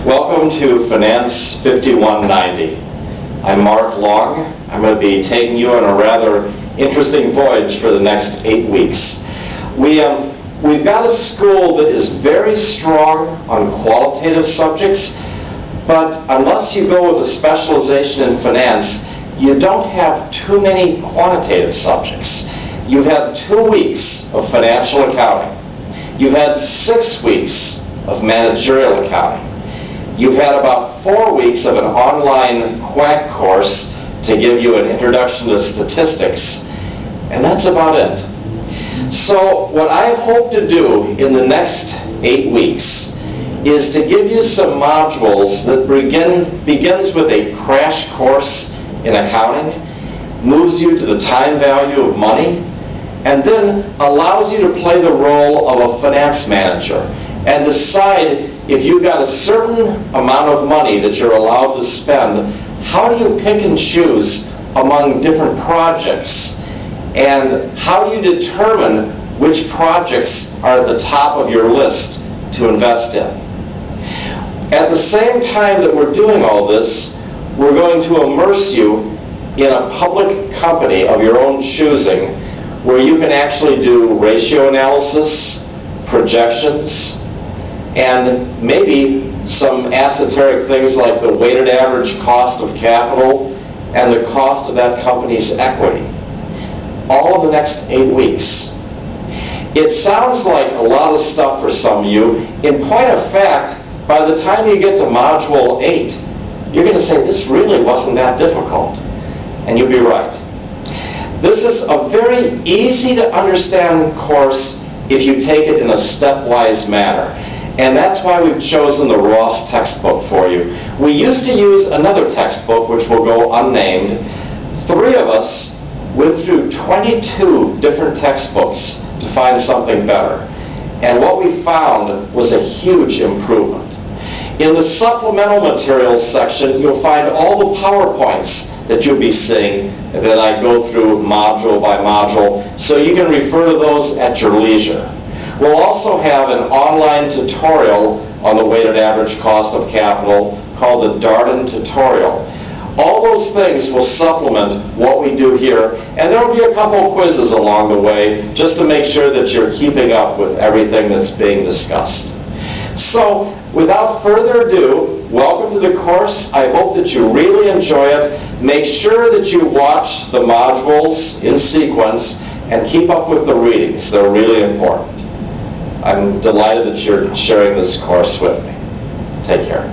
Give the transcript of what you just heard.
Welcome to Finance 5190. I'm Mark Long. I'm going to be taking you on a rather interesting voyage for the next 8 weeks. We've got a school that is very strong on qualitative subjects, but unless you go with a specialization in finance, you don't have too many quantitative subjects. You've had 2 weeks of financial accounting. You've had 6 weeks of managerial accounting. You've had about 4 weeks of an online quack course to give you an introduction to statistics, and that's about it. So what I hope to do in the next 8 weeks is to give you some modules that begins with a crash course in accounting, moves you to the time value of money, and then allows you to play the role of a finance manager and decide if you've got a certain amount of money that you're allowed to spend, how do you pick and choose among different projects? And how do you determine which projects are at the top of your list to invest in? At the same time that we're doing all this, we're going to immerse you in a public company of your own choosing where you can actually do ratio analysis, projections, and maybe some esoteric things like the weighted average cost of capital and the cost of that company's equity. All in the next 8 weeks. It sounds like a lot of stuff for some of you. In point of fact, by the time you get to Module 8, you're going to say, this really wasn't that difficult. And you'll be right. This is a very easy to understand course if you take it in a stepwise manner. And that's why we've chosen the Ross textbook for you. We used to use another textbook, which will go unnamed. 3 of us went through 22 different textbooks to find something better. And what we found was a huge improvement. In the supplemental materials section, you'll find all the PowerPoints that you'll be seeing that I go through module by module, so you can refer to those at your leisure. We'll also have an online tutorial on the weighted average cost of capital called the Darden tutorial. All those things will supplement what we do here, and there will be a couple quizzes along the way just to make sure that you're keeping up with everything that's being discussed. So, without further ado, welcome to the course. I hope that you really enjoy it. Make sure that you watch the modules in sequence and keep up with the readings. They're really important. I'm delighted that you're sharing this course with me. Take care.